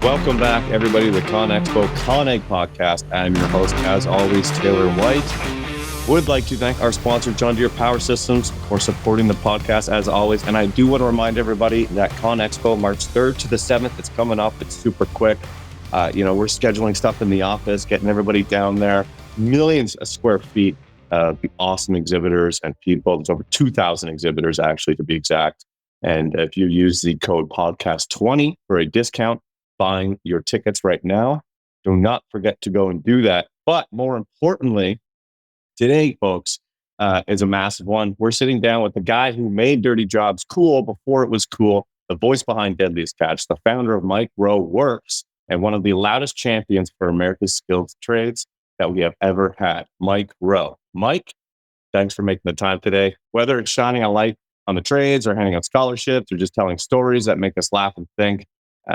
Welcome back, everybody, to the CONEXPO-CON podcast. I'm your host, as always, Taylor White. Would like to thank our sponsor, John Deere Power Systems, for supporting the podcast, as always. And I do want to remind everybody that CONEXPO, March 3rd to the 7th, it's coming up. It's super quick. We're scheduling stuff in the office, getting everybody down there. Millions of square feet of awesome exhibitors and people. There's over 2,000 exhibitors, actually, to be exact. And if you use the code podcast20 for a discount, buying your tickets right now, do not forget to go and do that. But more importantly, today, folks, is a massive one. We're sitting down with the guy who made Dirty Jobs cool before it was cool, the voice behind Deadliest Catch, the founder of Mike Rowe Works, and one of the loudest champions for America's skilled trades that we have ever had, Mike Rowe. Mike, thanks for making the time today. Whether it's shining a light on the trades or handing out scholarships or just telling stories that make us laugh and think,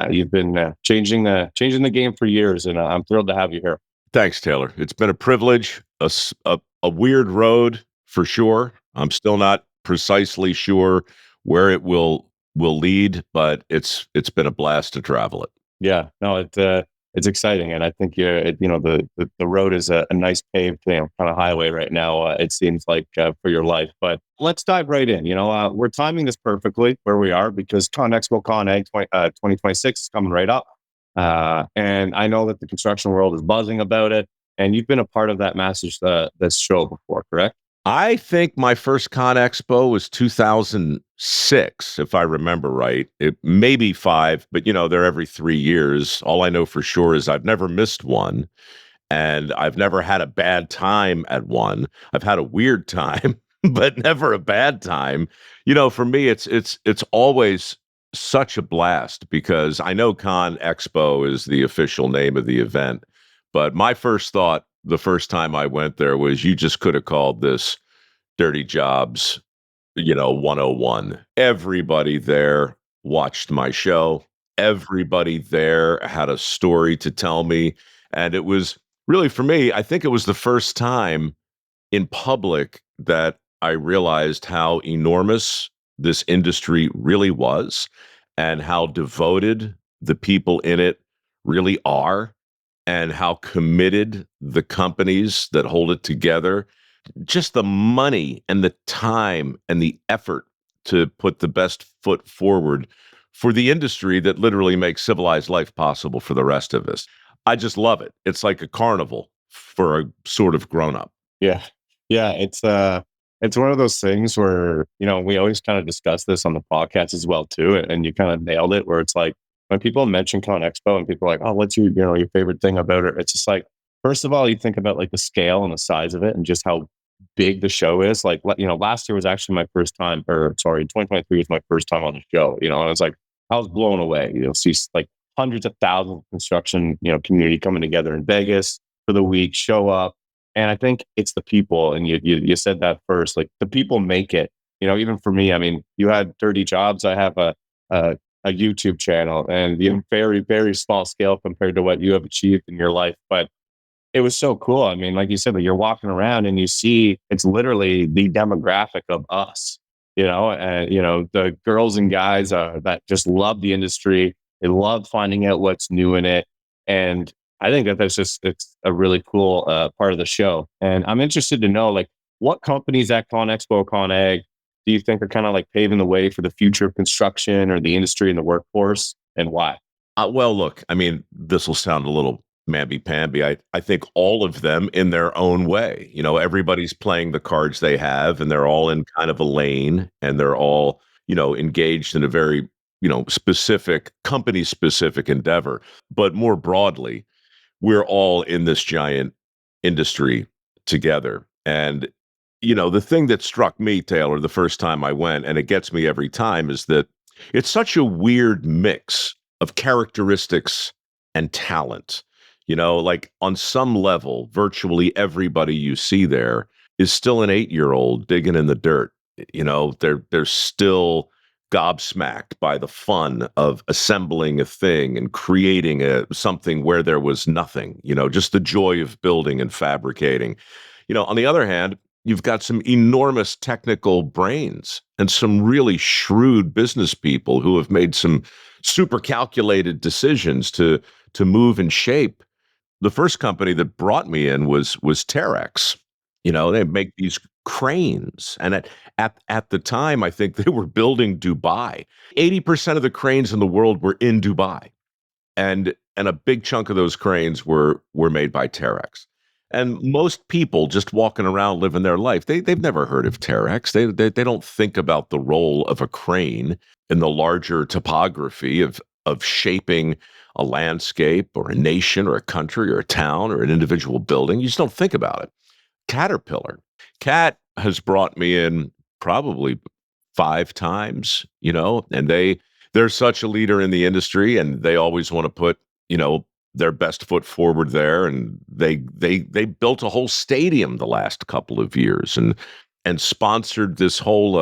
you've been changing the game for years, and I'm thrilled to have you here. Thanks, Taylor. It's been a privilege, a weird road for sure. I'm still not precisely sure where it will lead, but it's been a blast to travel it. Yeah, no, it's exciting, and I think the road is a nice paved kind of highway right now. It seems like for your life, but let's dive right in. We're timing this perfectly where we are because CONEXPO-CON 2026 is coming right up, and I know that the construction world is buzzing about it. And you've been a part of that massive this show before, correct? I think my first ConExpo was 2006, if I remember right. It may be 5, but they're every 3 years. All I know for sure is I've never missed one, and I've never had a bad time at one. I've had a weird time, but never a bad time. For me, it's always such a blast because I know ConExpo is the official name of the event, but my first thought the first time I went there was you just could have called this Dirty Jobs, 101. Everybody there watched my show. Everybody there had a story to tell me. And it was really, for me, I think it was the first time in public that I realized how enormous this industry really was and how devoted the people in it really are and how committed the companies that hold it together, just the money and the time and the effort to put the best foot forward for the industry that literally makes civilized life possible for the rest of us. I just love it. It's like a carnival for a sort of grown-up. Yeah. It's one of those things where, we always kind of discuss this on the podcast as well too. And you kind of nailed it, where it's like, when people mention ConExpo and people are like, oh, what's your favorite thing about it? It's just like, first of all, you think about like the scale and the size of it and just how big the show is. Like, last year was actually my first time, 2023 was my first time on the show, and it's like, I was blown away. See like hundreds of thousands of construction, community coming together in Vegas for the week, show up. And I think it's the people. And you said that first, like the people make it, even for me. I mean, you had Dirty Jobs. I have a YouTube channel, and very, very small scale compared to what you have achieved in your life. But it was so cool. I mean, like you said, that you're walking around and you see it's literally the demographic of us, and, the girls and guys that just love the industry. They love finding out what's new in it. And I think it's a really cool part of the show. And I'm interested to know, like, what companies at CONEXPO-CON do you think are kind of like paving the way for the future of construction or the industry and the workforce, and why? Well, look, I mean, this will sound a little mamby-pamby. I think all of them in their own way. Everybody's playing the cards they have, and they're all in kind of a lane, and they're all, engaged in a very, specific, company-specific endeavor. But more broadly, we're all in this giant industry together. And the thing that struck me, Taylor, the first time I went, and it gets me every time, is that it's such a weird mix of characteristics and talent. Like on some level, virtually everybody you see there is still an 8-year-old digging in the dirt. They're still gobsmacked by the fun of assembling a thing and creating something where there was nothing, just the joy of building and fabricating. On the other hand, you've got some enormous technical brains and some really shrewd business people who have made some super calculated decisions to move and shape. The first company that brought me in was Terex. You know, they make these cranes, and at the time, I think they were building Dubai. 80% of the cranes in the world were in Dubai, and a big chunk of those cranes were made by Terex. And most people just walking around living their life, they've never heard of Terex. They don't think about the role of a crane in the larger topography of shaping a landscape or a nation or a country or a town or an individual building. You just don't think about it. Caterpillar. Cat has brought me in probably 5 times, you know, and they're such a leader in the industry, and they always want to put, you know, their best foot forward there. And they built a whole stadium the last couple of years and sponsored this whole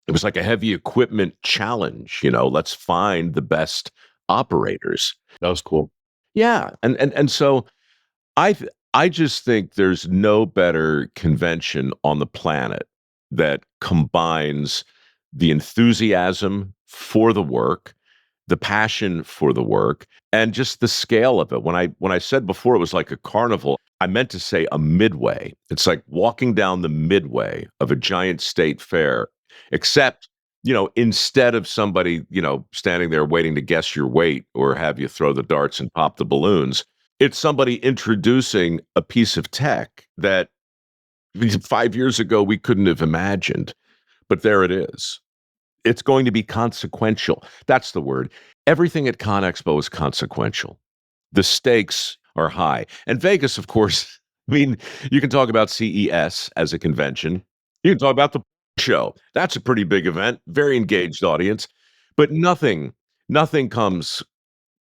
it was like a heavy equipment challenge, you know, let's find the best operators. That was cool. Yeah. And so I just think there's no better convention on the planet that combines the enthusiasm for the work, the passion for the work, and just the scale of it. When I said before it was like a carnival, I meant to say a midway. It's like walking down the midway of a giant state fair, except, you know, instead of somebody, you know, standing there waiting to guess your weight or have you throw the darts and pop the balloons, it's somebody introducing a piece of tech that 5 years ago we couldn't have imagined, but there it is. It's going to be consequential. That's the word. Everything at ConExpo is consequential. The stakes are high. And Vegas, of course, I mean, you can talk about CES as a convention. You can talk about the show. That's a pretty big event, very engaged audience, but nothing comes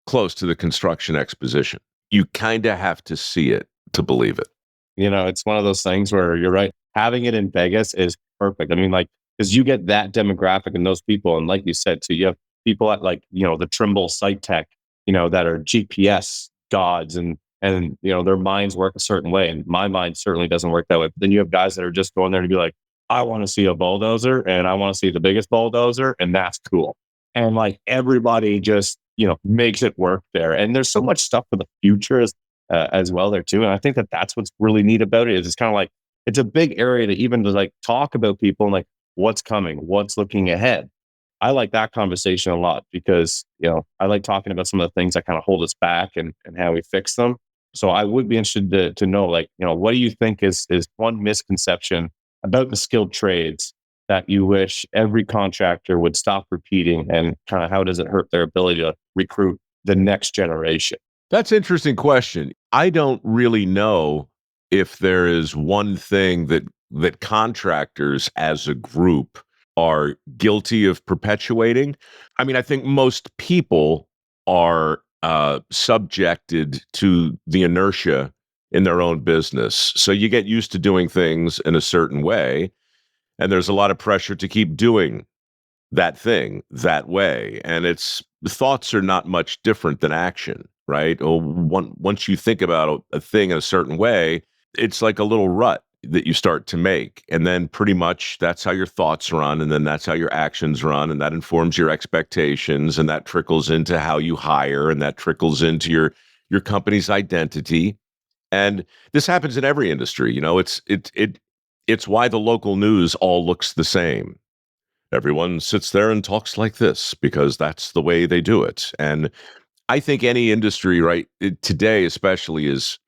close to the construction exposition. You kind of have to see it to believe it. You know, it's one of those things where you're right. Having it in Vegas is perfect. I mean, like, because you get that demographic and those people. And like you said, too, you have people at, like, you know, the Trimble Site Tech, you know, that are GPS gods, and, you know, their minds work a certain way. And my mind certainly doesn't work that way. But then you have guys that are just going there to be like, I want to see a bulldozer and I want to see the biggest bulldozer. And that's cool. And like everybody just, you know, makes it work there. And there's so much stuff for the future as well there too. And I think that that's what's really neat about it is it's kind of like, it's a big area to even to like talk about people and like what's coming, what's looking ahead. I like that conversation a lot because, you know, I like talking about some of the things that kind of hold us back and how we fix them. So I would be interested to know, like, you know, what do you think is one misconception about the skilled trades that you wish every contractor would stop repeating, and kind of how does it hurt their ability to recruit the next generation? That's an interesting question. I don't really know if there is one thing that contractors as a group are guilty of perpetuating. I mean, I think most people are subjected to the inertia in their own business. So you get used to doing things in a certain way, and there's a lot of pressure to keep doing that thing that way. And it's thoughts are not much different than action, right? Or once you think about a thing in a certain way, it's like a little rut that you start to make. And then pretty much that's how your thoughts run. And then that's how your actions run. And that informs your expectations. And that trickles into how you hire. And that trickles into your company's identity. And this happens in every industry. You know, it's why the local news all looks the same. Everyone sits there and talks like this because that's the way they do it. And I think any industry, right, today especially is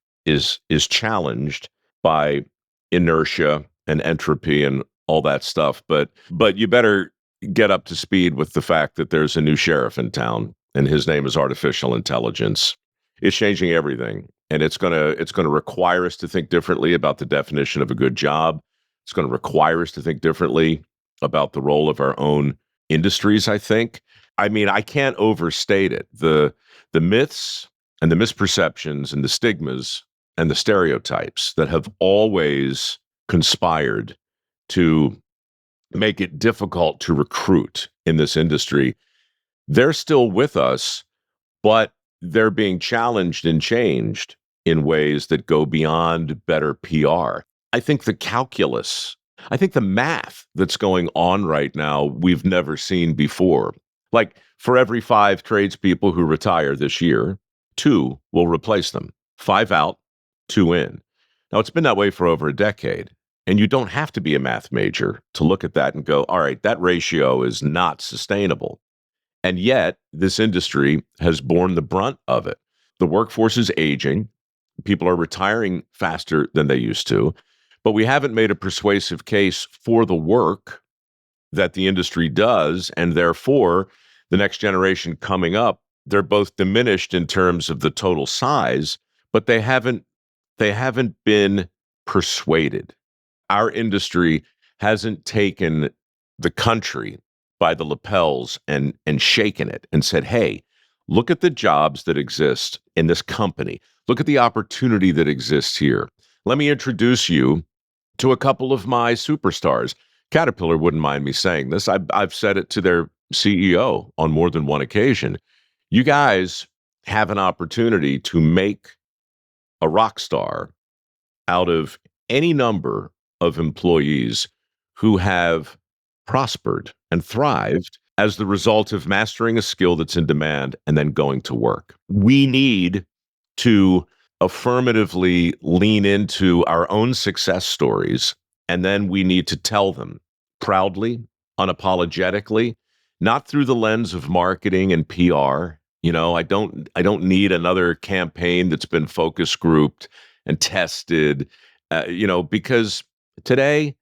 challenged by inertia and entropy and all that stuff. But you better get up to speed with the fact that there's a new sheriff in town, and his name is artificial intelligence. It's changing everything, and it's gonna require us to think differently about the definition of a good job. It's going to require us to think differently about the role of our own industries, I think. I mean, I can't overstate it. The myths and the misperceptions and the stigmas and the stereotypes that have always conspired to make it difficult to recruit in this industry, they're still with us, but they're being challenged and changed in ways that go beyond better PR. I think the calculus, I think the math that's going on right now, we've never seen before. Like for every 5 tradespeople who retire this year, 2 will replace them. 5 out, 2 in. Now, it's been that way for over a decade. And you don't have to be a math major to look at that and go, all right, that ratio is not sustainable. And yet, this industry has borne the brunt of it. The workforce is aging. People are retiring faster than they used to. But we haven't made a persuasive case for the work that the industry does. And therefore, the next generation coming up, they're both diminished in terms of the total size, but they haven't been persuaded. Our industry hasn't taken the country by the lapels and shaken it and said, hey, look at the jobs that exist in this company. Look at the opportunity that exists here. Let me introduce you to a couple of my superstars. Caterpillar wouldn't mind me saying this. I've said it to their CEO on more than one occasion. You guys have an opportunity to make a rock star out of any number of employees who have prospered and thrived as the result of mastering a skill that's in demand and then going to work. We need to affirmatively lean into our own success stories, and then we need to tell them proudly, unapologetically, not through the lens of marketing and PR. I don't need another campaign that's been focus grouped and tested, because today,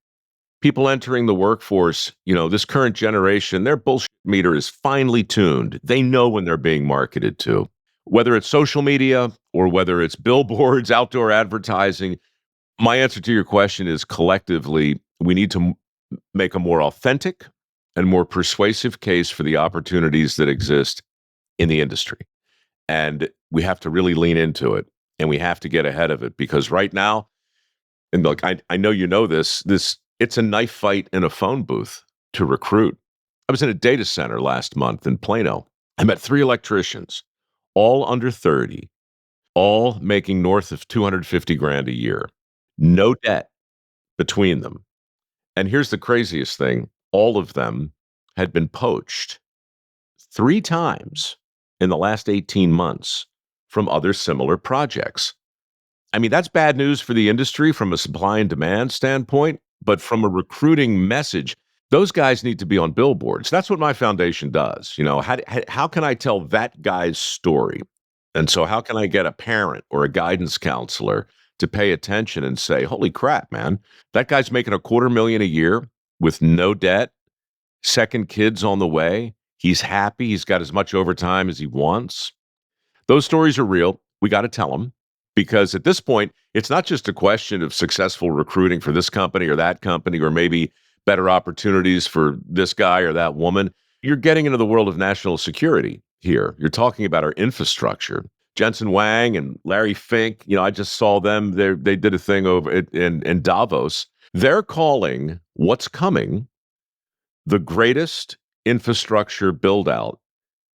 people entering the workforce, this current generation, their bullshit meter is finely tuned. They know when they're being marketed to, whether it's social media or whether it's billboards, outdoor advertising. My answer to your question is collectively, we need to make a more authentic and more persuasive case for the opportunities that exist in the industry. And we have to really lean into it, and we have to get ahead of it, because right now, and look, I know you know this, it's a knife fight in a phone booth to recruit. I was in a data center last month in Plano. I met 3 electricians, all under 30, all making north of 250 grand a year. No debt between them. And here's the craziest thing. All of them had been poached 3 times in the last 18 months from other similar projects. I mean, that's bad news for the industry from a supply and demand standpoint, but from a recruiting message, those guys need to be on billboards. That's what my foundation does. How can I tell that guy's story? And so how can I get a parent or a guidance counselor to pay attention and say, holy crap, man, that guy's making $250,000 a year with no debt, second kid's on the way. He's happy. He's got as much overtime as he wants. Those stories are real. We got to tell them, because at this point, it's not just a question of successful recruiting for this company or that company, or maybe better opportunities for this guy or that woman. You're getting into the world of national security here. You're talking about our infrastructure. Jensen Huang and Larry Fink, I just saw them. They did a thing over in Davos. They're calling what's coming the greatest infrastructure build out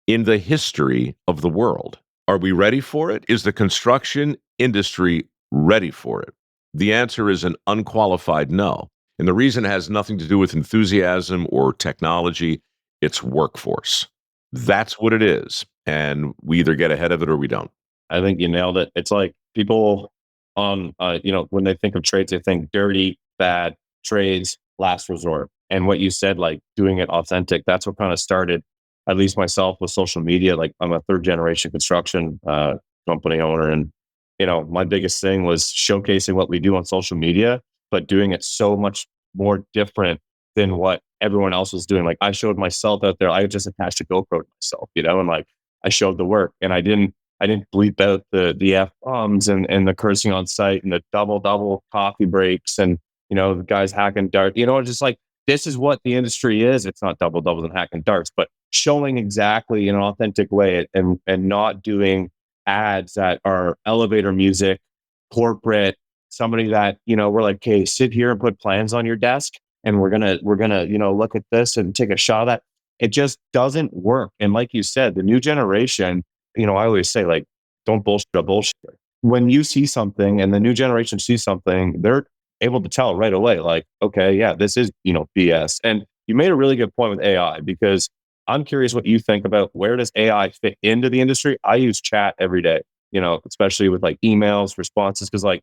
in the history of the world. Are we ready for it? Is the construction industry ready for it? The answer is an unqualified no. And the reason has nothing to do with enthusiasm or technology. It's workforce. That's what it is. And we either get ahead of it or we don't. I think you nailed it. It's like people on, when they think of trades, they think dirty, bad trades, last resort. And what you said, like doing it authentic, that's what kind of started, at least myself, with social media. Like I'm a 3rd-generation construction company owner. And, my biggest thing was showcasing what we do on social media, but doing it so much more different than what everyone else was doing. Like I showed myself out there. I just attached a GoPro to myself, and like I showed the work, and I didn't bleep out the F-bombs and the cursing on site and the double coffee breaks and, the guys hacking darts, just like, this is what the industry is. It's not double doubles and hacking darts, but showing exactly in an authentic way, and not doing ads that are elevator music, corporate, somebody that, we're like, okay, sit here and put plans on your desk, and we're gonna, look at this and take a shot of that. It just doesn't work. And like you said, the new generation, I always say, like, don't bullshit a bullshit. When you see something and the new generation sees something, able to tell right away, like, okay, yeah, this is, BS. And you made a really good point with AI, because I'm curious what you think about, where does AI fit into the industry? I use chat every day, especially with like emails, responses, because like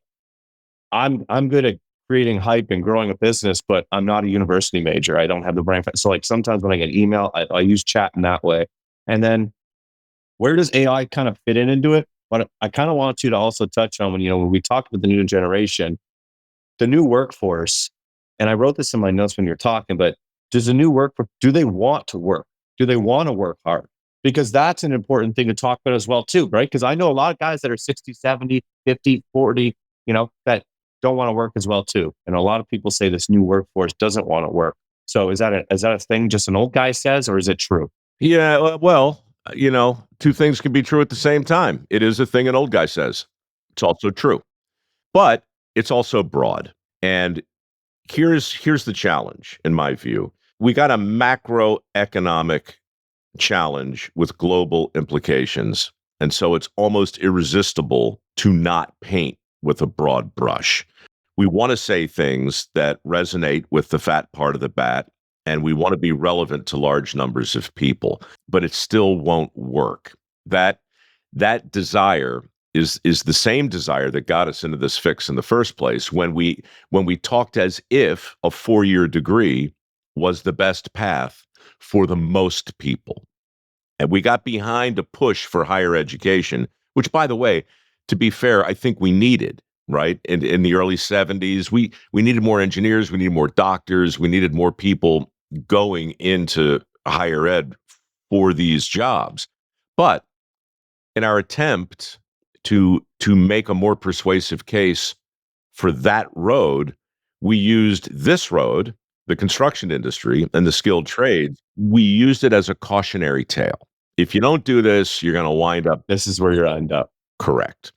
I'm good at creating hype and growing a business, but I'm not a university major. I don't have the brain. So like sometimes when I get email, I use chat in that way. And then where does AI kind of fit into it? But I kind of want you to also touch on when we talk about the new generation, the new workforce. And I wrote this in my notes when you're talking, but does the new workforce, do they want to work? Do they want to work hard? Because that's an important thing to talk about as well, too, right? Because I know a lot of guys that are 60, 70, 50, 40, that don't want to work as well, too. And a lot of people say this new workforce doesn't want to work. So is that a thing just an old guy says, or is it true? Yeah, well, two things can be true at the same time. It is a thing an old guy says. It's also true, but it's also broad. And here's the challenge, in my view. We got a macroeconomic challenge with global implications. And so it's almost irresistible to not paint with a broad brush. We want to say things that resonate with the fat part of the bat, and we want to be relevant to large numbers of people, but it still won't work. That desire is the same desire that got us into this fix in the first place, when we talked as if a 4-year degree was the best path for the most people. And we got behind a push for higher education, which, by the way, to be fair, I think we needed, right? In the early 70s, we needed more engineers, we needed more doctors, we needed more people going into higher ed for these jobs. But in our attempt to make a more persuasive case for that road, we used this road, the construction industry and the skilled trades, we used it as a cautionary tale. If you don't do this, you're going to wind up. This is where you're end up. Correct.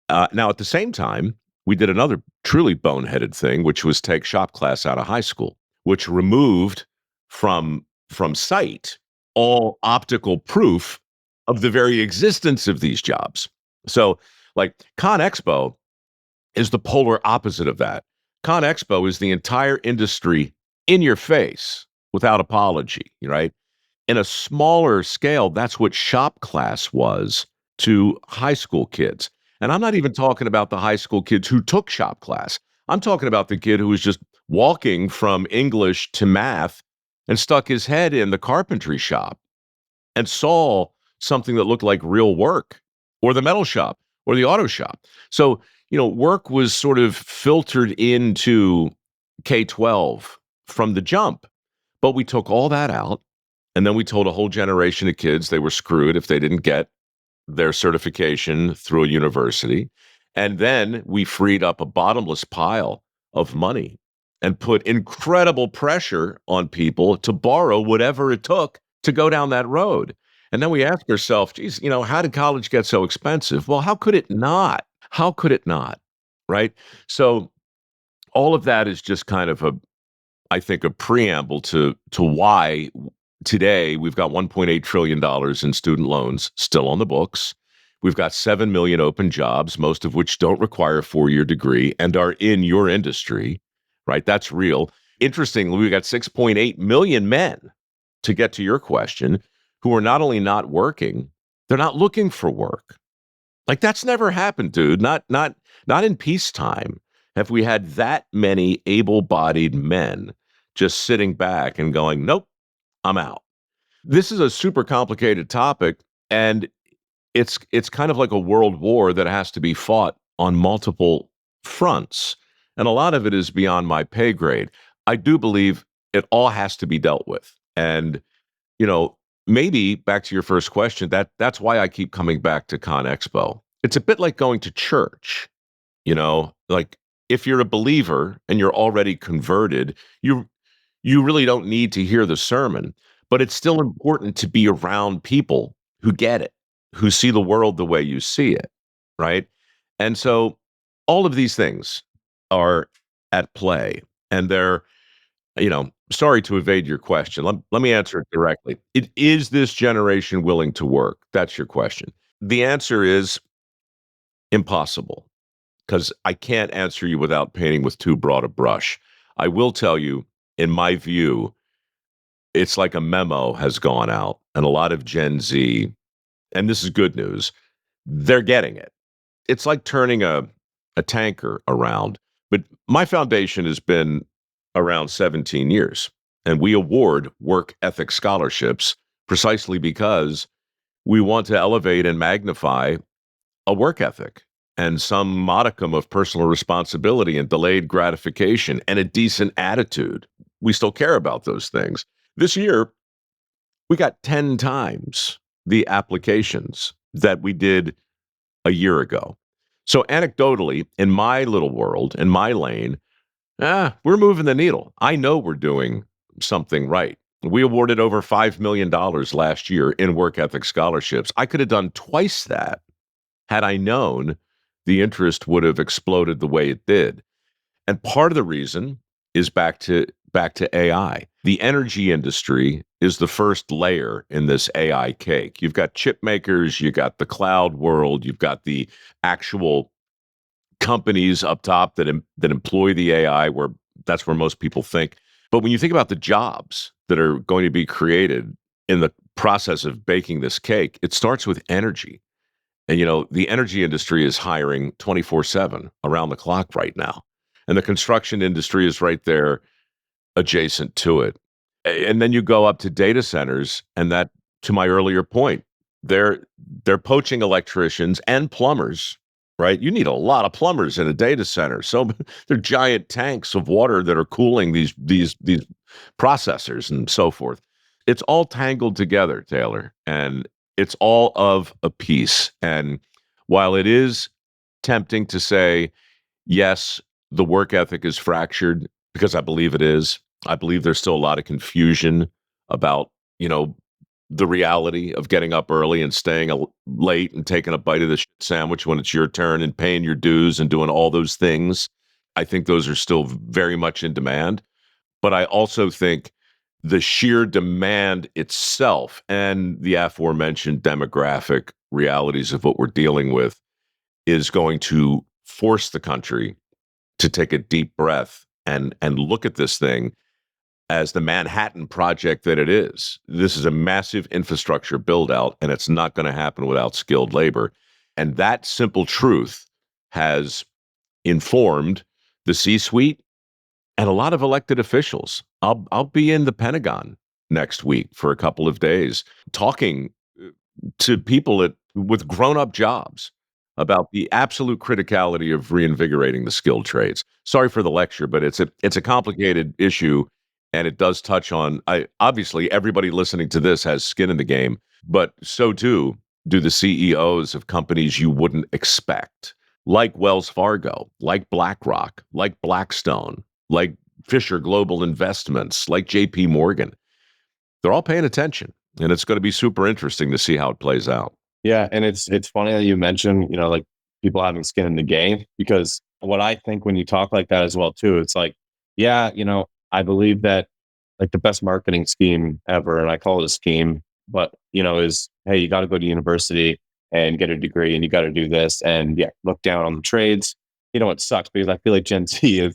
Now, at the same time, we did another truly boneheaded thing, which was take shop class out of high school, which removed from sight all optical proof of the very existence of these jobs. So, like, CONEXPO is the polar opposite of that. CONEXPO is the entire industry in your face without apology, right? In a smaller scale, that's what shop class was to high school kids. And I'm not even talking about the high school kids who took shop class. I'm talking about the kid who was just walking from English to math and stuck his head in the carpentry shop and saw something that looked like real work, or the metal shop, or the auto shop. So, work was sort of filtered into K-12 from the jump. But we took all that out, and then we told a whole generation of kids they were screwed if they didn't get their certification through a university. And then we freed up a bottomless pile of money and put incredible pressure on people to borrow whatever it took to go down that road. And then we ask ourselves, geez, how did college get so expensive? Well, how could it not? How could it not? Right? So all of that is just kind of I think, a preamble to why today we've got $1.8 trillion in student loans still on the books. We've got 7 million open jobs, most of which don't require a 4-year degree and are in your industry, right? That's real. Interestingly, we've got 6.8 million men, to get to your question, who are not only not working, they're not looking for work. Like, that's never happened, dude. Not in peacetime have we had that many able-bodied men just sitting back and going, nope, I'm out. This is a super complicated topic, and it's kind of like a world war that has to be fought on multiple fronts. And a lot of it is beyond my pay grade. I do believe it all has to be dealt with. And, maybe back to your first question, that's why I keep coming back to CONEXPO. It's a bit like going to church, like, if you're a believer and you're already converted, you really don't need to hear the sermon, but it's still important to be around people who get it, who see the world the way you see it, right? And so all of these things are at play, and they're, sorry to evade your question. Let me answer it directly. Is this generation willing to work? That's your question. The answer is impossible. because I can't answer you without painting with too broad a brush. I will tell you, in my view, it's like a memo has gone out, and a lot of Gen Z, and this is good news, they're getting it. It's like turning a tanker around. But my foundation has been around 17 years, and we award work ethic scholarships precisely because we want to elevate and magnify a work ethic and some modicum of personal responsibility and delayed gratification and a decent attitude. We still care about those things. This year, we got 10 times the applications that we did a year ago. So anecdotally, in my little world, in my lane, we're moving the needle. I know we're doing something right. We awarded over $5 million last year in work ethic scholarships. I could have done twice that had I known the interest would have exploded the way it did. And part of the reason is back to AI. The energy industry is the first layer in this AI cake. You've got chip makers, you got the cloud world, you've got the actual companies up top that employ the AI, where that's where most people think. But when you think about the jobs that are going to be created in the process of baking this cake, it starts with energy. And the energy industry is hiring 24/7 around the clock right now. And the construction industry is right there adjacent to it. And then you go up to data centers, and that, to my earlier point, they're poaching electricians and plumbers, right? You need a lot of plumbers in a data center. So they're giant tanks of water that are cooling these processors and so forth. It's all tangled together, Taylor, and it's all of a piece. And while it is tempting to say, yes, the work ethic is fractured, because I believe it is. I believe there's still a lot of confusion about, the reality of getting up early and staying late and taking a bite of the shit sandwich when it's your turn and paying your dues and doing all those things. I think those are still very much in demand. But I also think the sheer demand itself and the aforementioned demographic realities of what we're dealing with is going to force the country to take a deep breath and look at this thing as the Manhattan Project that it is. This is a massive infrastructure build out, and it's not going to happen without skilled labor. And that simple truth has informed the C-suite and a lot of elected officials. I'll be in the Pentagon next week for a couple of days talking to people with grown-up jobs about the absolute criticality of reinvigorating the skilled trades. Sorry for the lecture, but it's a complicated issue, and it does touch on. Obviously, everybody listening to this has skin in the game, but so too do the CEOs of companies you wouldn't expect, like Wells Fargo, like BlackRock, like Blackstone, like Fisher Global Investments, like J.P. Morgan. They're all paying attention, and it's going to be super interesting to see how it plays out. Yeah, and it's funny that you mentioned, like people having skin in the game, because what I think when you talk like that as well too, it's like, yeah, I believe that like the best marketing scheme ever, and I call it a scheme, but is, hey, you got to go to university and get a degree, and you got to do this, and yeah, look down on the trades. It sucks because I feel like Gen Z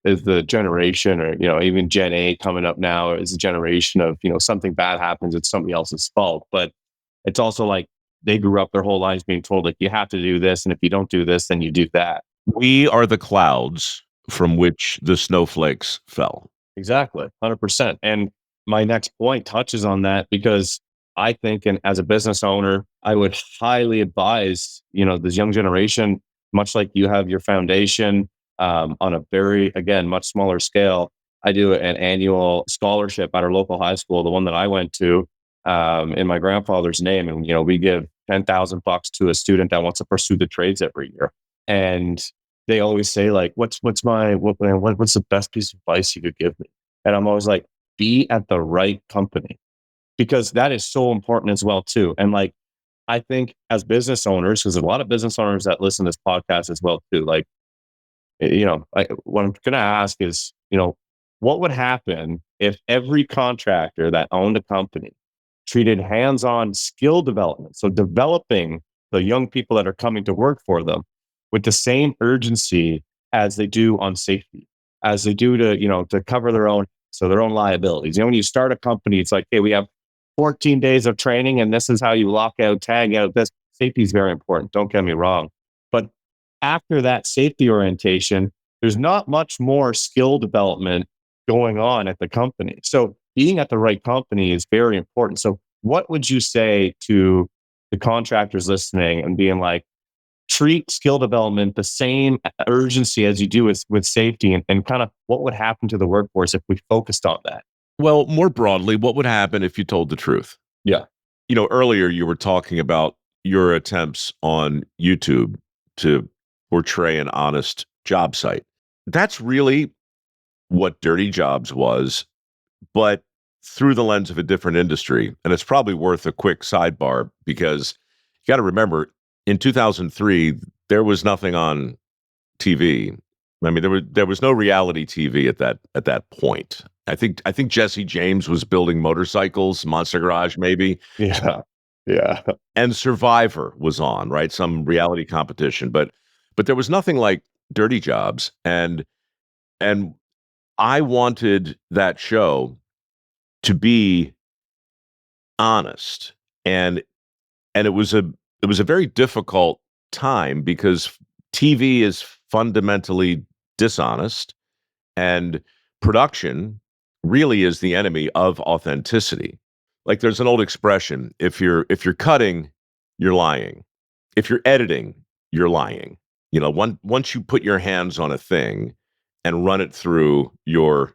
is the generation, or even Gen A coming up now is a generation of something bad happens, it's somebody else's fault, but it's also like they grew up their whole lives being told like you have to do this, and if you don't do this, then you do that. We are the clouds from which the snowflakes fell. Exactly, 100%. And my next point touches on that, because I think, and as a business owner, I would highly advise this young generation, much like you have your foundation, on a very, again, much smaller scale. I do an annual scholarship at our local high school, the one that I went to, in my grandfather's name, and we give $10,000 to a student that wants to pursue the trades every year. And they always say like, what's the best piece of advice you could give me? And I'm always like, be at the right company, because that is so important as well too. And like, I think as business owners, because there's a lot of business owners that listen to this podcast as well too, like, what I'm going to ask is, what would happen if every contractor that owned a company treated hands-on skill development, so developing the young people that are coming to work for them, with the same urgency as they do on safety, as they do to, to cover their own, so their own liabilities. When you start a company, it's like, hey, we have 14 days of training and this is how you lock out, tag out this. Safety is very important. Don't get me wrong. But after that safety orientation, there's not much more skill development going on at the company. So being at the right company is very important. So what would you say to the contractors listening and being like, treat skill development the same urgency as you do with safety, and kind of what would happen to the workforce if we focused on that? Well, more broadly, what would happen if you told the truth? Yeah. Earlier you were talking about your attempts on YouTube to portray an honest job site. That's really what Dirty Jobs was, but through the lens of a different industry. And it's probably worth a quick sidebar because you got to remember, in 2003, there was nothing on TV. I mean, there was no reality TV at that point. I think Jesse James was building motorcycles, Monster Garage, maybe. Yeah. Yeah. And Survivor was on, right? Some reality competition, but there was nothing like Dirty Jobs, and I wanted that show to be honest, and it was a very difficult time because TV is fundamentally dishonest, and production really is the enemy of authenticity. Like there's an old expression, if you're cutting, you're lying. If you're editing, you're lying. Once you put your hands on a thing and run it through your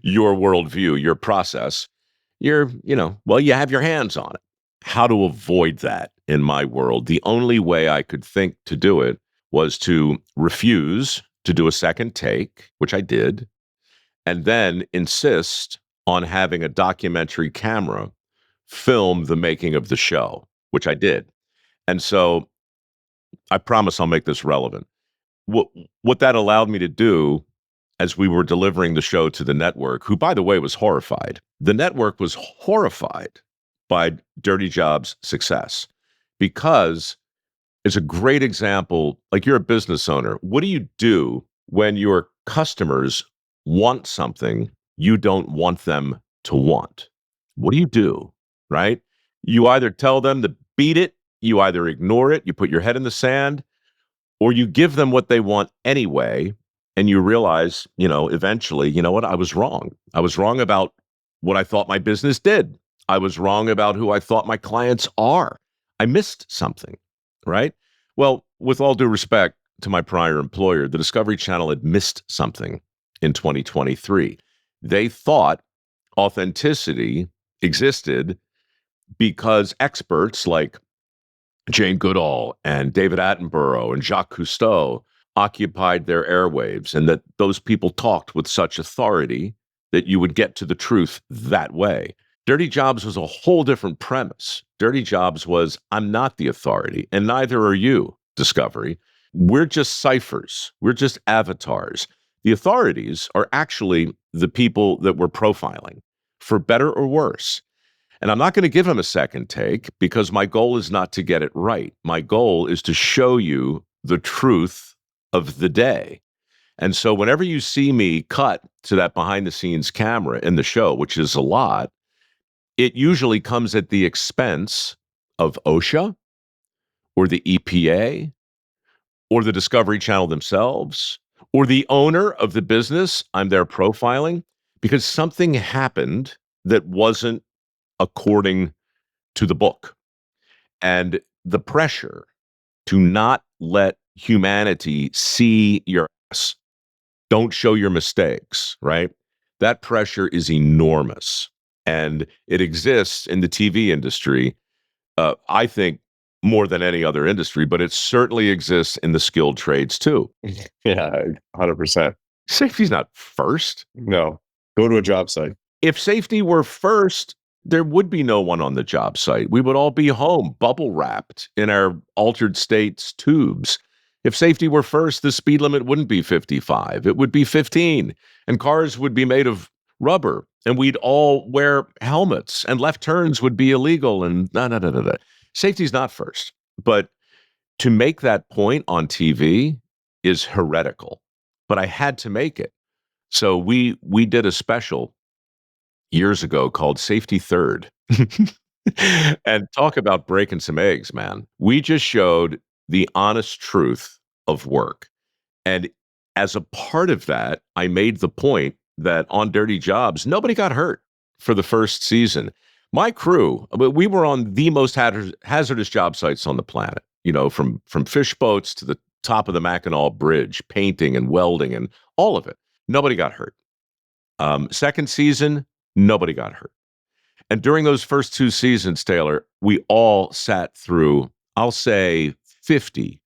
your worldview, your process, well, you have your hands on it. How to avoid that in my world? The only way I could think to do it was to refuse to do a second take, which I did, and then insist on having a documentary camera film the making of the show, which I did. And so I promise I'll make this relevant. What that allowed me to do as we were delivering the show to the network, who, by the way, was horrified. The network was horrified by Dirty Jobs' success because it's a great example. Like, you're a business owner. What do you do when your customers want something you don't want them to want? What do you do, right? You either tell them to beat it, you either ignore it, you put your head in the sand, or you give them what they want anyway, and you realize, eventually, you know what? I was wrong. I was wrong about what I thought my business did. I was wrong about who I thought my clients are. I missed something, right? Well, with all due respect to my prior employer, the Discovery Channel had missed something in 2023. They thought authenticity existed because experts like Jane Goodall and David Attenborough and Jacques Cousteau occupied their airwaves, and that those people talked with such authority that you would get to the truth that way. Dirty Jobs was a whole different premise. Dirty Jobs was, I'm not the authority, and neither are you, Discovery. We're just ciphers. We're just avatars. The authorities are actually the people that we're profiling, for better or worse. And I'm not going to give them a second take because my goal is not to get it right. My goal is to show you the truth of the day. And so whenever you see me cut to that behind the scenes camera in the show, which is a lot, it usually comes at the expense of OSHA or the EPA or the Discovery Channel themselves or the owner of the business I'm there profiling, because something happened that wasn't according to the book. And the pressure to not let humanity see your ass, don't show your mistakes, right? That pressure is enormous. And it exists in the TV industry, I think, more than any other industry, but it certainly exists in the skilled trades too. Yeah, 100%. Safety's not first. No, go to a job site. If safety were first, there would be no one on the job site. We would all be home, bubble wrapped in our altered states tubes. If safety were first, the speed limit wouldn't be 55. It would be 15. And cars would be made of rubber. And we'd all wear helmets. And left turns would be illegal. And no. Safety's not first. But To make that point on TV is heretical, but I had to make it. So we did a special years ago called Safety Third. And talk about breaking some eggs, man. We just showed the honest truth of work. And as a part of that, I made the point that on Dirty Jobs, nobody got hurt for the first season. My crew, we were on the most hazardous job sites on the planet, from fish boats to the top of the Mackinac Bridge, painting and welding and all of it. Nobody got hurt. Second season, nobody got hurt. And during those first 2 seasons, Taylor, we all sat through, I'll say, 50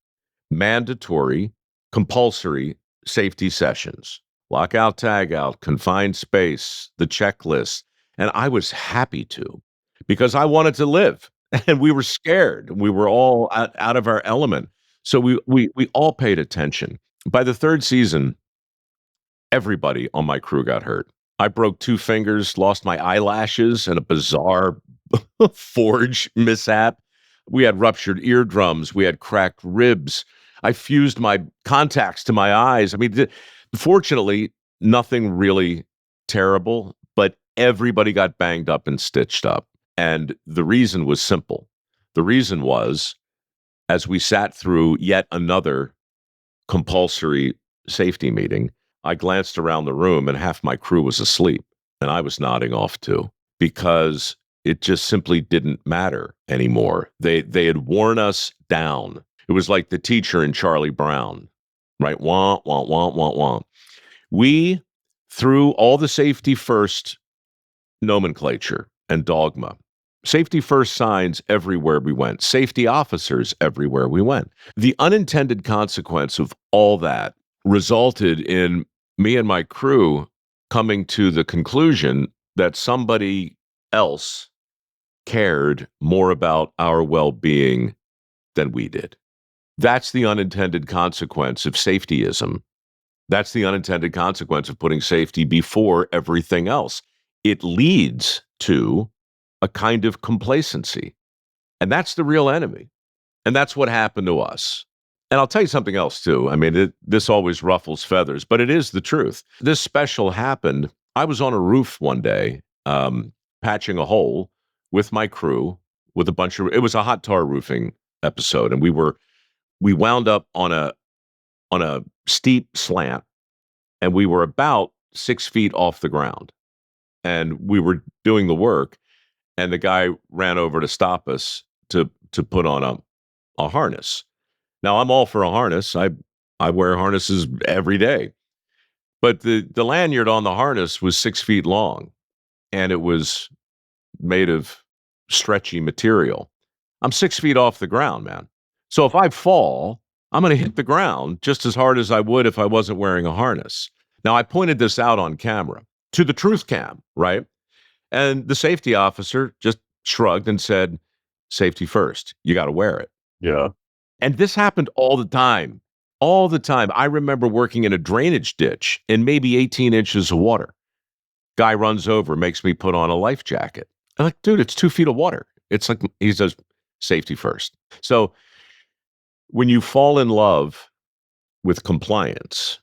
mandatory, compulsory safety sessions. Lockout, tag out, confined space, the checklist. And I was happy to, because I wanted to live. And we were scared. We were all out of our element. So we all paid attention. By the third season, everybody on my crew got hurt. I broke 2 fingers, lost my eyelashes in a bizarre forge mishap. We had ruptured eardrums. We had cracked ribs. I fused my contacts to my eyes. I mean, fortunately, nothing really terrible, but everybody got banged up and stitched up. And the reason was simple. The reason was, as we sat through yet another compulsory safety meeting, I glanced around the room and half my crew was asleep, and I was nodding off too, because it just simply didn't matter anymore. They had worn us down. It was like the teacher in Charlie Brown, right? Wah, wah, wah, wah, wah. We, through all the safety first nomenclature and dogma, safety first signs everywhere we went, safety officers everywhere we went. The unintended consequence of all that resulted in me and my crew coming to the conclusion that somebody else cared more about our well-being than we did. That's the unintended consequence of safetyism. That's the unintended consequence of putting safety before everything else. It leads to a kind of complacency. And that's the real enemy. And that's what happened to us. And I'll tell you something else too. I mean, this always ruffles feathers, but it is the truth. This special happened. I was on a roof one day, patching a hole with my crew, with a bunch of. It was a hot tar roofing episode, and we wound up on a steep slant, and we were about 6 feet off the ground, and we were doing the work, and the guy ran over to stop us to put on a harness. Now, I'm all for a harness. I wear harnesses every day. But the lanyard on the harness was 6 feet long, and it was made of stretchy material. I'm 6 feet off the ground, man. So if I fall, I'm going to hit the ground just as hard as I would if I wasn't wearing a harness. Now, I pointed this out on camera to the truth cam, right? And the safety officer just shrugged and said, safety first. You got to wear it. Yeah. And this happened all the time. All the time. I remember working in a drainage ditch in maybe 18 inches of water. Guy runs over, makes me put on a life jacket. I'm like, dude, it's 2 feet of water. It's like, he says, safety first. So when you fall in love with compliance,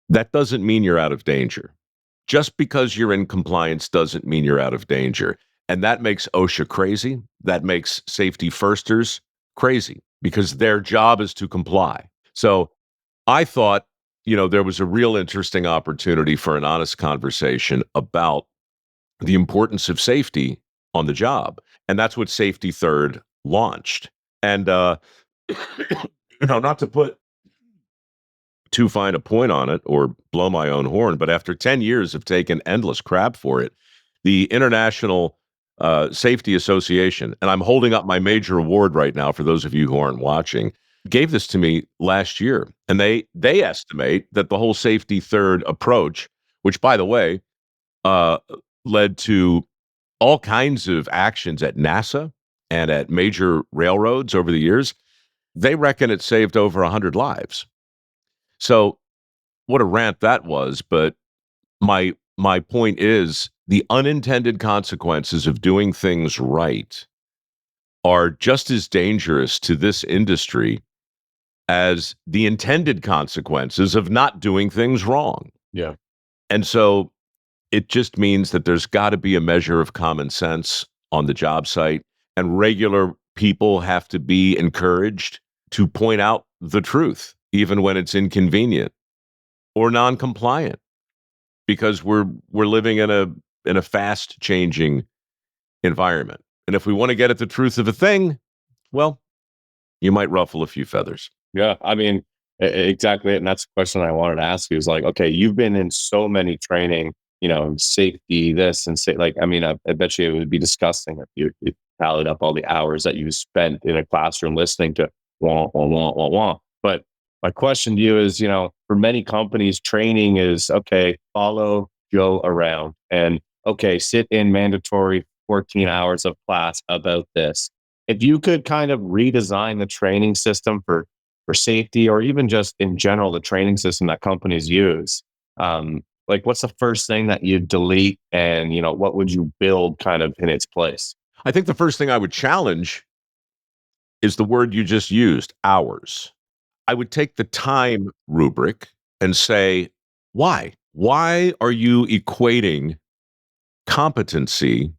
that doesn't mean you're out of danger. Just because you're in compliance doesn't mean you're out of danger. And that makes OSHA crazy. That makes safety firsters crazy, because their job is to comply. So I thought, there was a real interesting opportunity for an honest conversation about the importance of safety on the job. And that's what Safety Third launched. And, not to put too fine a point on it or blow my own horn, but after 10 years of taking endless crap for it, the International Safety Association, and I'm holding up my major award right now for those of you who aren't watching, gave this to me last year. And they estimate that the whole Safety Third approach, which, by the way, led to all kinds of actions at NASA and at major railroads over the years, they reckon it saved over 100 lives. So what a rant that was, but my point is the unintended consequences of doing things right are just as dangerous to this industry as the intended consequences of not doing things wrong. Yeah. And so it just means that there's got to be a measure of common sense on the job site, and regular people have to be encouraged to point out the truth, even when it's inconvenient or non-compliant, because we're living in a fast changing environment. And if we want to get at the truth of a thing, well, you might ruffle a few feathers. Yeah, I mean, exactly. And that's the question I wanted to ask you is like, okay, you've been in so many training, safety, this and say, like, I mean, I bet you it would be disgusting if you tallied up all the hours that you spent in a classroom listening to wah, wah, wah, wah, wah. But my question to you is, for many companies, training is okay, follow Joe around and okay, sit in mandatory 14 hours of class about this. If you could kind of redesign the training system for safety or even just in general the training system that companies use, like what's the first thing that you delete and what would you build kind of in its place? I think the first thing I would challenge is the word you just used, hours. I would take the time rubric and say, why? Why are you equating competency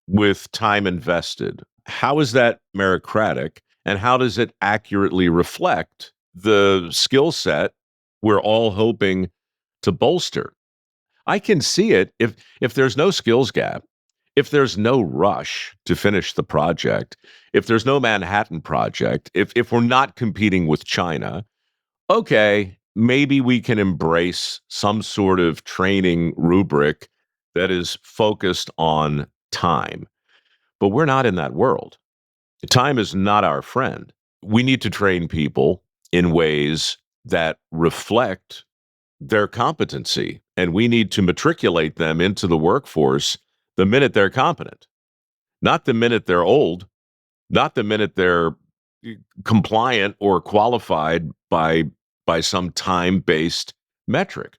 with time invested? How is that meritocratic? And how does it accurately reflect the skill set we're all hoping to bolster? I can see it if there's no skills gap, if there's no rush to finish the project, if there's no Manhattan Project, if we're not competing with China, okay, maybe we can embrace some sort of training rubric that is focused on time. But we're not in that world. Time is not our friend. We need to train people in ways that reflect their competency, and we need to matriculate them into the workforce the minute they're competent, not the minute they're old, not the minute they're compliant or qualified by some time-based metric.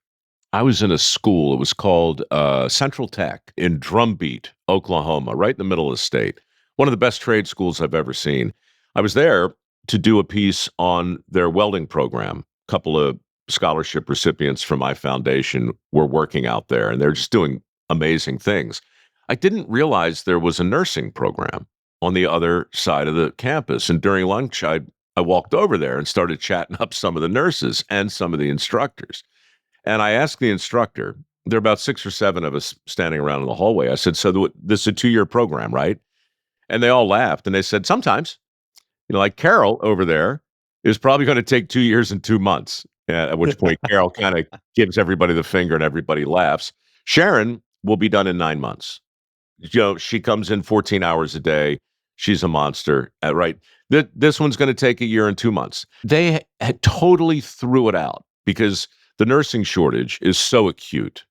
I was in a school, it was called Central Tech in Drumbeat, Oklahoma, right in the middle of the state. One of the best trade schools I've ever seen. I was there to do a piece on their welding program. A couple of scholarship recipients from my foundation were working out there, and they're just doing amazing things. I didn't realize there was a nursing program on the other side of the campus. And during lunch, I walked over there and started chatting up some of the nurses and some of the instructors. And I asked the instructor, there are about 6 or 7 of us standing around in the hallway. I said, so this is a 2-year program, right? And they all laughed and they said, sometimes, like Carol over there is probably going to take 2 years and 2 months. At which point Carol kind of gives everybody the finger and everybody laughs. Sharon will be done in 9 months. She comes in 14 hours a day. She's a monster, right? This one's going to take 1 year and 2 months. They had totally threw it out because the nursing shortage is so acute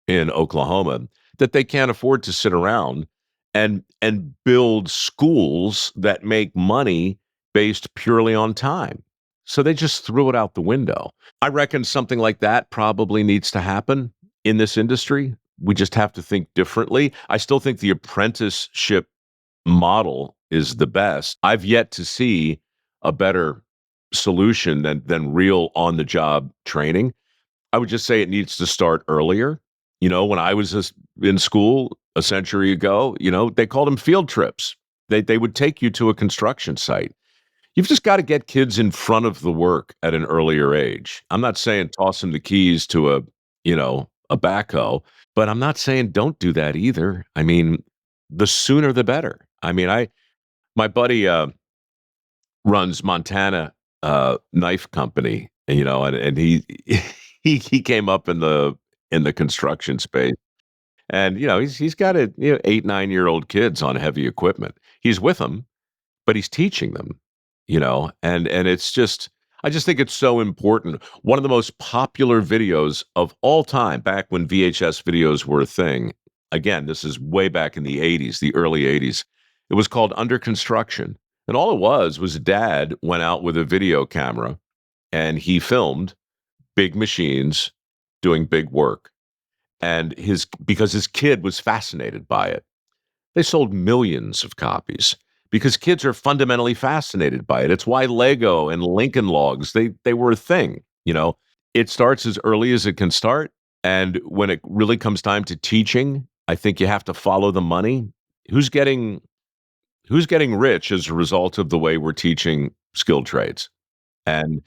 in Oklahoma that they can't afford to sit around and build schools that make money based purely on time. So they just threw it out the window. I reckon something like that probably needs to happen in this industry. We just have to think differently. I still think the apprenticeship model is the best. I've yet to see a better solution than real on the job training. I would just say it needs to start earlier. When I was in school a century ago, they called them field trips. They would take you to a construction site. You've just got to get kids in front of the work at an earlier age. I'm not saying toss them the keys to a backhoe, but I'm not saying don't do that either. I mean, the sooner the better. I mean, my buddy runs Montana Knife Company, and he he came up in the construction space, and he's got 8, 9-year-old kids on heavy equipment. He's with them, but he's teaching them, and it's just I just think it's so important. One of the most popular videos of all time, back when VHS videos were a thing. Again, this is way back in the 80s, the early 80s. It was called Under Construction. And all it was dad went out with a video camera and he filmed big machines doing big work. And because his kid was fascinated by it. They sold millions of copies because kids are fundamentally fascinated by it. It's why Lego and Lincoln Logs, they were a thing, you know. It starts as early as it can start, and when it really comes time to teaching, I think you have to follow the money. Who's getting who's getting rich as a result of the way we're teaching skilled trades? And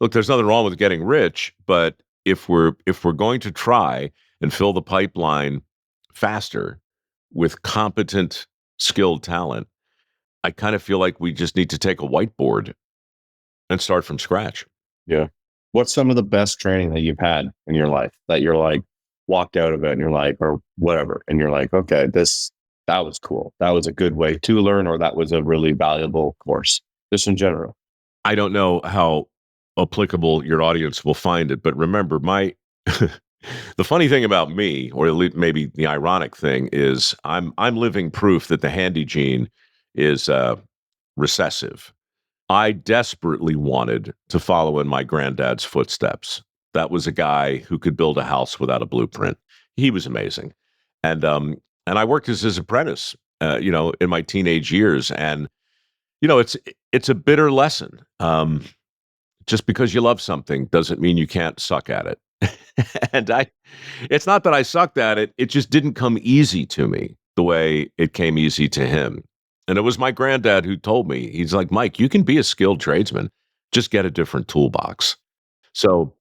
look, there's nothing wrong with getting rich, but if we're going to try and fill the pipeline faster with competent, skilled talent, I kind of feel like we just need to take a whiteboard and start from scratch. Yeah. What's some of the best training that you've had in your life that you're like walked out of it and you're like, or whatever, and you're like, okay, that was cool. That was a good way to learn, or that was a really valuable course, just in general. I don't know how applicable your audience will find it, but remember, my the funny thing about me, or at least maybe the ironic thing, is I'm living proof that the handy gene is recessive. I desperately wanted to follow in my granddad's footsteps. That was a guy who could build a house without a blueprint. He was amazing, and I worked as his apprentice, in my teenage years, and it's a bitter lesson. Just because you love something doesn't mean you can't suck at it. And it's not that I sucked at it; it just didn't come easy to me the way it came easy to him. And it was my granddad who told me, he's like, Mike, you can be a skilled tradesman, just get a different toolbox. So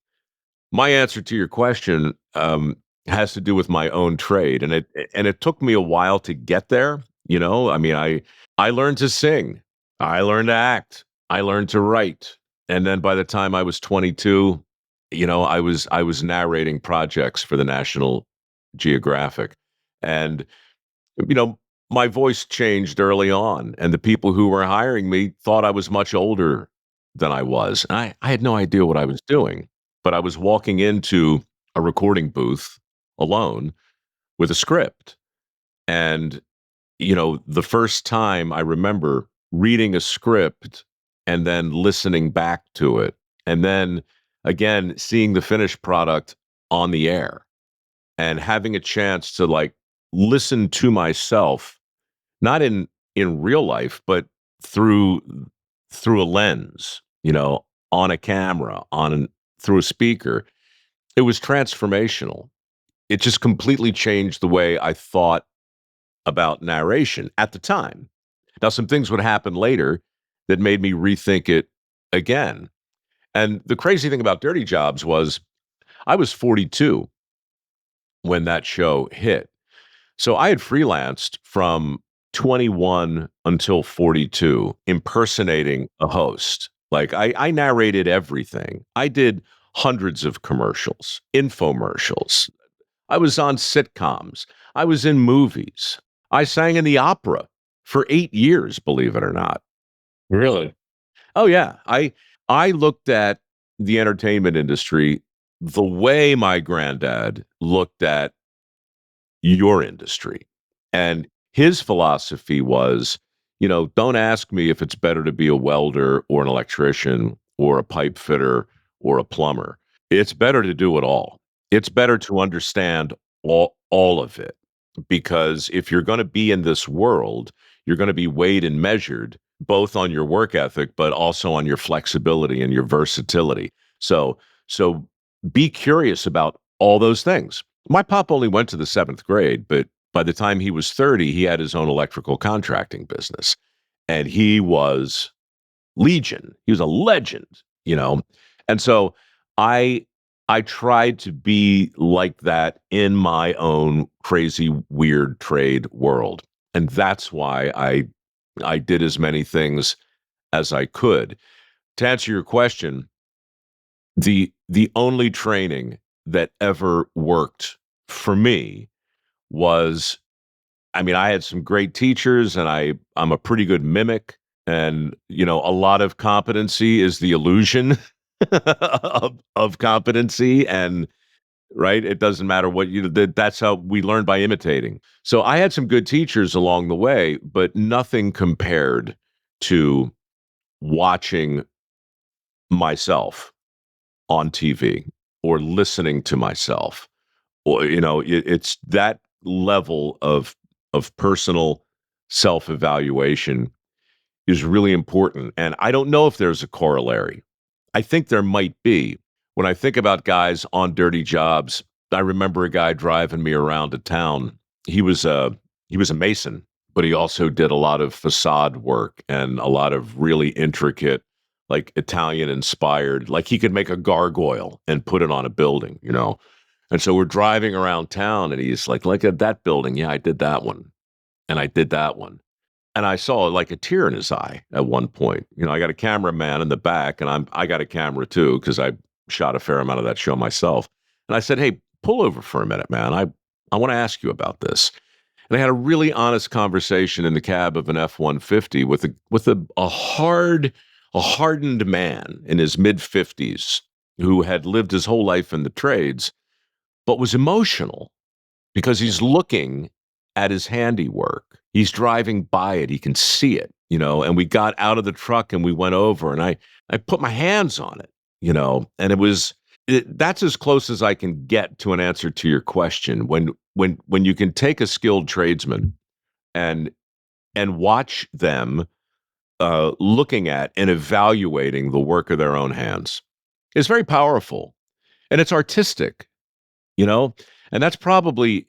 my answer to your question has to do with my own trade, and it took me a while to get there. I mean, I learned to sing, I learned to act, I learned to write, and then by the time I was 22, I was narrating projects for the National Geographic, and you know, my voice changed early on, and the people who were hiring me thought I was much older than I was. And I had no idea what I was doing, but I was walking into a recording booth alone with a script. And, the first time I remember reading a script and then listening back to it, and then again seeing the finished product on the air and having a chance to like listen to myself, not in real life, but through through a lens, on a camera, through a speaker. It was transformational. It just completely changed the way I thought about narration at the time. Now, some things would happen later that made me rethink it again. And the crazy thing about Dirty Jobs was I was 42 when that show hit. So I had freelanced from 21 until 42, impersonating a host. Like I narrated everything. I did hundreds of commercials, infomercials. I was on sitcoms. I was in movies. I sang in the opera for 8 years, believe it or not. Really? Oh yeah. I looked at the entertainment industry the way my granddad looked at your industry. And his philosophy was, don't ask me if it's better to be a welder or an electrician or a pipe fitter or a plumber. It's better to do it all. It's better to understand all of it, because if you're going to be in this world, you're going to be weighed and measured both on your work ethic, but also on your flexibility and your versatility. So be curious about all those things. My pop only went to the seventh grade, but by the time he was 30, he had his own electrical contracting business. And he was legion. He was a legend. And so I I tried to be like that in my own crazy, weird trade world. And that's why I did as many things as I could. To answer your question, the only training that ever worked for me was, I mean, I had some great teachers, and I'm a pretty good mimic, and a lot of competency is the illusion of competency, and right, it doesn't matter what that's how we learn, by imitating. So I had some good teachers along the way, but nothing compared to watching myself on TV or listening to myself, or it's that level of personal self-evaluation is really important. And I don't know if there's a corollary. I think there might be. When I think about guys on dirty jobs, I remember a guy driving me around a town. He was a mason, but he also did a lot of facade work and a lot of really intricate, like Italian inspired, like he could make a gargoyle and put it on a building, you know? And so we're driving around town and he's like, look at that building. Yeah, I did that one. And I did that one. And I saw like a tear in his eye at one point. You know, I got a cameraman in the back and I got a camera too, because I shot a fair amount of that show myself. And I said, hey, pull over for a minute, man. I want to ask you about this. And I had a really honest conversation in the cab of an F-150 with a hardened man in his mid-50s who had lived his whole life in the trades, but was emotional because he's looking at his handiwork. He's driving by it. He can see it, you know, and we got out of the truck and we went over and I put my hands on it, you know, and that's as close as I can get to an answer to your question. When you can take a skilled tradesman and watch them looking at and evaluating the work of their own hands, it's very powerful and it's artistic, you know, and that's probably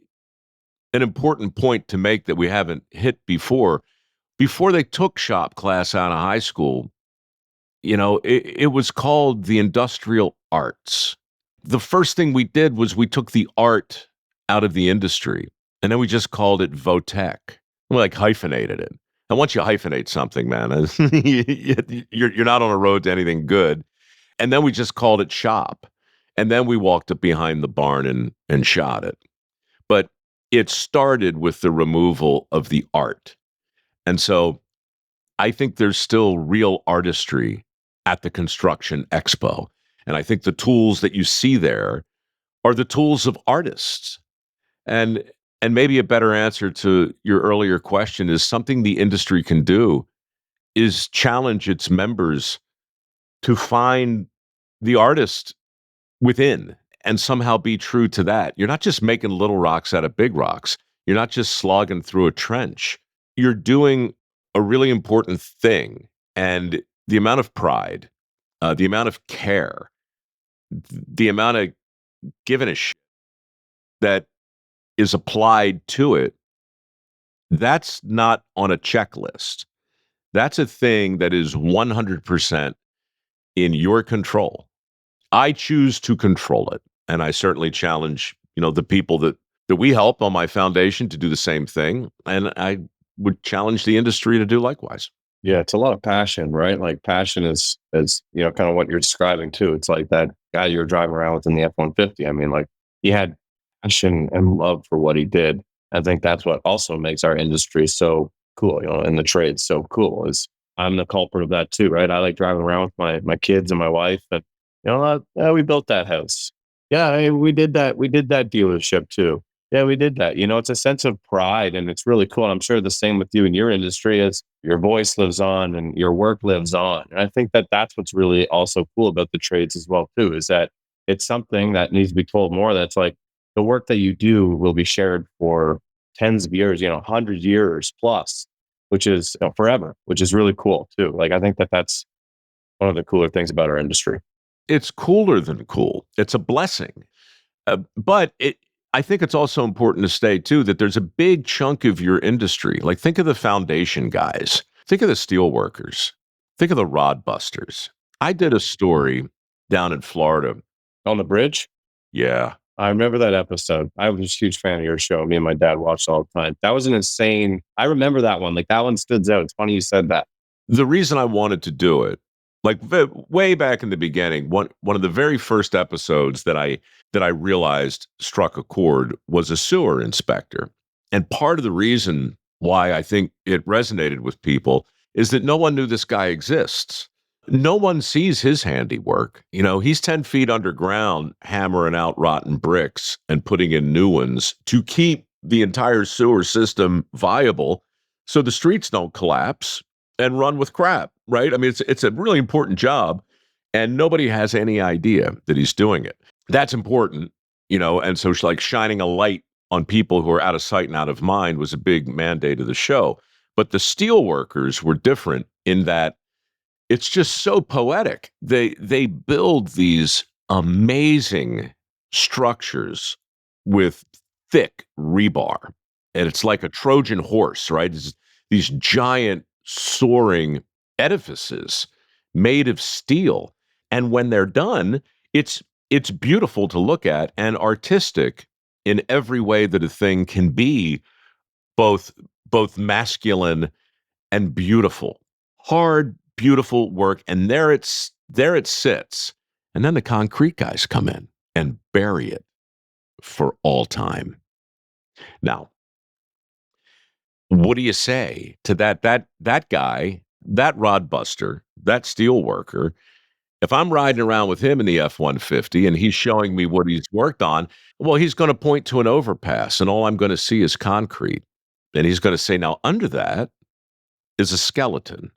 an important point to make that we haven't hit before. Before they took shop class out of high school, you know, it was called the industrial arts. The first thing we did was we took the art out of the industry, and then we just called it vo-tech. We like hyphenated it. And once you hyphenate something, man, you're not on a road to anything good. And then we just called it shop. And then we walked up behind the barn and shot it. But it started with the removal of the art. And so I think there's still real artistry at the Construction Expo. And I think the tools that you see there are the tools of artists. And maybe a better answer to your earlier question is something the industry can do is challenge its members to find the artist within and somehow be true to that. You're not just making little rocks out of big rocks. You're not just slogging through a trench. You're doing a really important thing. And the amount of pride, the amount of care, the amount of giving a shit that is applied to it, that's not on a checklist. That's a thing that is 100% in your control. I choose to control it. And I certainly challenge, you know, the people that we help on my foundation to do the same thing. And I would challenge the industry to do likewise. Yeah, it's a lot of passion, right? Like passion is you know, kind of what you're describing too. It's like that guy you're driving around with in the F-150. I mean, like he had passion and love for what he did. I think that's what also makes our industry so cool, you know, and the trade so cool is I'm the culprit of that too, right? I like driving around with my kids and my wife and, you know, we built that house. Yeah, hey, we did that. We did that dealership too. Yeah, we did that. You know, it's a sense of pride and it's really cool. And I'm sure the same with you in your industry as your voice lives on and your work lives on. And I think that that's what's really also cool about the trades as well too, is that it's something that needs to be told more. That's like the work that you do will be shared for tens of years, you know, 100 years plus, which is, you know, forever, which is really cool too. Like, I think that that's one of the cooler things about our industry. It's cooler than cool. It's a blessing. But I think it's also important to state too that there's a big chunk of your industry. Like think of the foundation guys, think of the steel workers, think of the rod busters. I did a story down in Florida. On the bridge? Yeah. I remember that episode. I was a huge fan of your show. Me and my dad watched all the time. That was an insane. I remember that one. Like that one stood out. It's funny you said that. The reason I wanted to do it, like way back in the beginning, one of the very first episodes that I realized struck a chord was a sewer inspector. And part of the reason why I think it resonated with people is that no one knew this guy exists. No one sees his handiwork. You know, he's 10 feet underground, hammering out rotten bricks and putting in new ones to keep the entire sewer system viable so the streets don't collapse and run with crap, right? I mean, it's a really important job, and nobody has any idea that he's doing it. That's important, you know, and so like shining a light on people who are out of sight and out of mind was a big mandate of the show. But the steel workers were different in that it's just so poetic. They build these amazing structures with thick rebar, and it's like a Trojan horse, right? It's these giant soaring edifices made of steel, and when they're done, it's beautiful to look at and artistic in every way that a thing can be, both masculine and beautiful. Hard, beautiful work, and there it sits. And then the concrete guys come in and bury it for all time. Now, what do you say to that guy, that rod buster, that steel worker? If I'm riding around with him in the F-150 and he's showing me what he's worked on, well, he's going to point to an overpass, and all I'm going to see is concrete. And he's going to say, now, under that is a skeleton.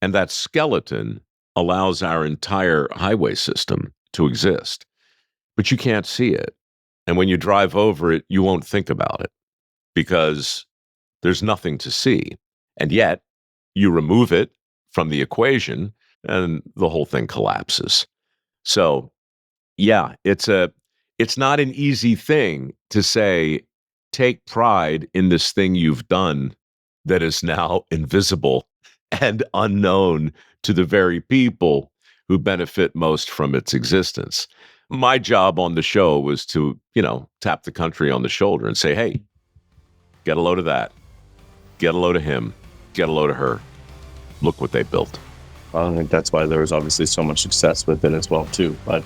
And that skeleton allows our entire highway system to exist. But you can't see it. And when you drive over it, you won't think about it because there's nothing to see. And yet, you remove it from the equation and the whole thing collapses. So, yeah, it's not an easy thing to say, take pride in this thing you've done that is now invisible and unknown to the very people who benefit most from its existence. My job on the show was to, tap the country on the shoulder and say, hey, get a load of that. Get a load of him. Get a load of her. Look what they built. Well, I think that's why there was obviously so much success with it as well, too. But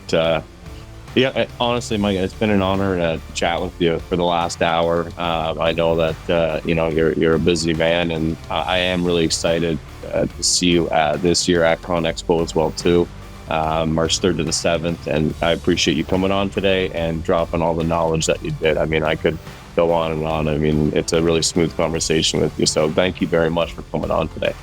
yeah, honestly, Mike, it's been an honor to chat with you for the last hour. I know that you're a busy man, and I am really excited to see you this year at ConExpo as well, too. March 3rd to the 7th, and I appreciate you coming on today and dropping all the knowledge that you did. I mean, I could go on and on. I mean, it's a really smooth conversation with you, so thank you very much for coming on today.